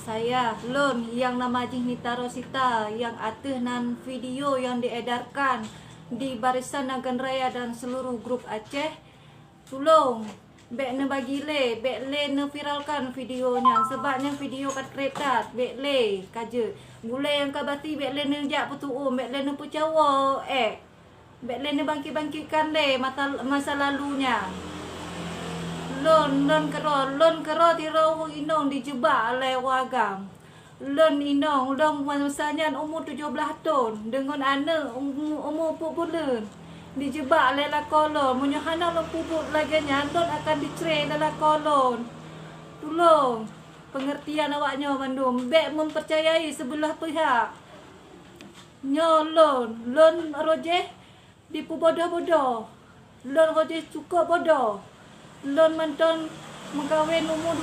Saya Lon yang nama Jihnita Rosita yang atas nan video yang diedarkan di Barisan Nagan Raya dan seluruh grup Aceh. Tolong bek ne bagi bek le ne viralkan videonya sebabnya video kat kereta bek le kaje. Gule yang kabati bek le ne jak petuum bek le ne pecawa bek le ne bangkit-bangkitkan le masa lalunya. Lon kero tiro inong dijebak oleh wagam. Lon inong masanya umur 17 tahun dengan anak umur 4 bulan. Dijebak oleh lakolon. Munyahana lon pupuk laganya lon akan dicerai dalam kolon. Tolong pengertian awaknya Bandung. Bek mempercayai sebelah pihak. Lon rojeh dipu bodoh-bodoh. Lon rojeh cukup bodoh. Lon menton mengkawin umur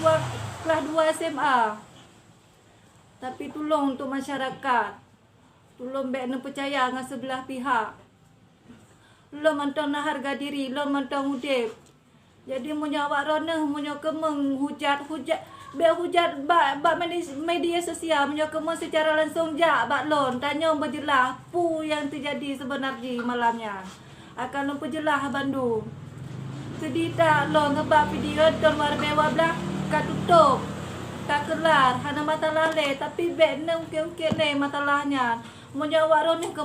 kelas 2 SMA. Tapi tolong untuk masyarakat. Tolong bek ne percaya dengan sebelah pihak. Lon menton nak harga diri, lon menton udip. Jadi munyo awak roneh, munyo kemeng hujat bak media sosial, munyo kemeng secara langsung jak bak lon tanya berjelas pu yang terjadi sebenarnya malamnya. Akan lon perjelas Bandung. Sedih tak lo ngebak video don warbewa belah kat tutup tak kelar hana masalah le tapi bek ne ukir le masalahnya munyo awak ron ke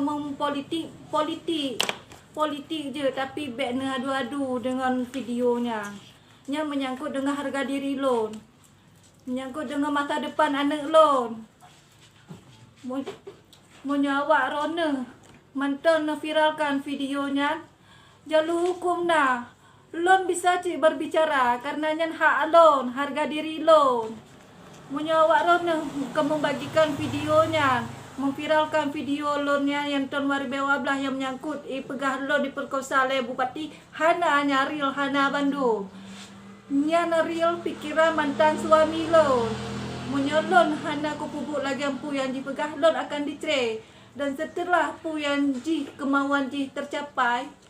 politik je tapi bek ne adu-adu dengan videonya nya menyangkut dengan harga diri lon, menyangkut dengan masa depan anak lon. Munyo awak ron manton viralkan videonya jalur hukum nah. Lon bisa cik berbicara karena nyan hak lon, harga diri lon. Munyo awak ron membagikan videonya, memviralkan video lonnya yang ton warbewa belah yang menyangkut pegah lon diperkosa oleh Bupati Hana Nyaril Hana Bandung. Nyan real pikiran mantan suami lon. Munyo lon hana kupubuk lagi pu yang dipegah lon akan dicerai. Dan setelah pu yang kemauan tercapai,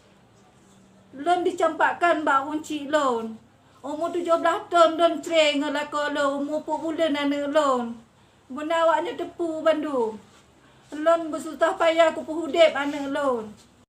lon dicampakkan bak unci lon. Umur 17 tahun lon cerai dengan lon. Umur 4 bulan anak lon. Benda awaknya tepu Bandung. Lon bersusah payah kupu hudip anak lon.